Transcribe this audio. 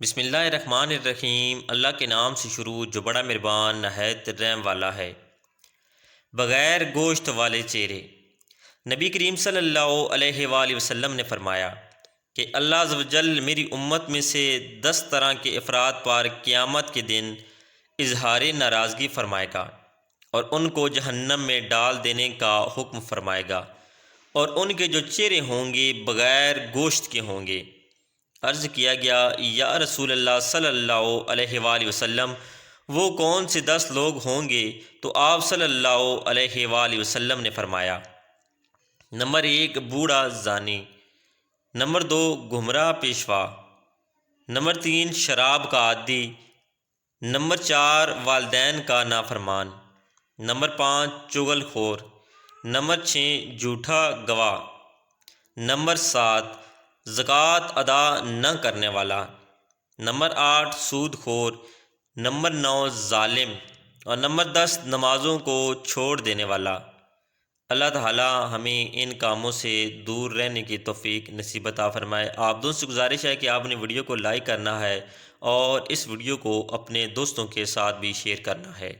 بسم اللہ الرحمن الرحیم۔ اللہ کے نام سے شروع جو بڑا مہربان نہایت رحم والا ہے۔ بغیر گوشت والے چہرے۔ نبی کریم صلی اللہ علیہ وآلہ وسلم نے فرمایا کہ اللہ عز و جل میری امت میں سے 10 طرح کے افراد پر قیامت کے دن اظہار ناراضگی فرمائے گا اور ان کو جہنم میں ڈال دینے کا حکم فرمائے گا، اور ان کے جو چہرے ہوں گے بغیر گوشت کے ہوں گے۔ عرض کیا گیا، یا رسول اللہ صلی اللہ علیہ وآلہ وسلم، وہ کون سے 10 لوگ ہوں گے؟ تو آپ صلی اللہ علیہ وآلہ وسلم نے فرمایا، نمبر 1 بوڑھا زانی، نمبر 2 گمراہ پیشوا، نمبر 3 شراب کا عادی، نمبر 4 والدین کا نافرمان، نمبر 5 چغل خور، نمبر 6 جھوٹا گواہ، نمبر 7 زکوٰۃ ادا نہ کرنے والا، نمبر 8 سود خور، نمبر 9 ظالم، اور نمبر 10 نمازوں کو چھوڑ دینے والا۔ اللہ تعالی ہمیں ان کاموں سے دور رہنے کی توفیق نصیب عطا فرمائے۔ آپ دوستوں سے گزارش ہے کہ آپ نے ویڈیو کو لائک کرنا ہے اور اس ویڈیو کو اپنے دوستوں کے ساتھ بھی شیئر کرنا ہے۔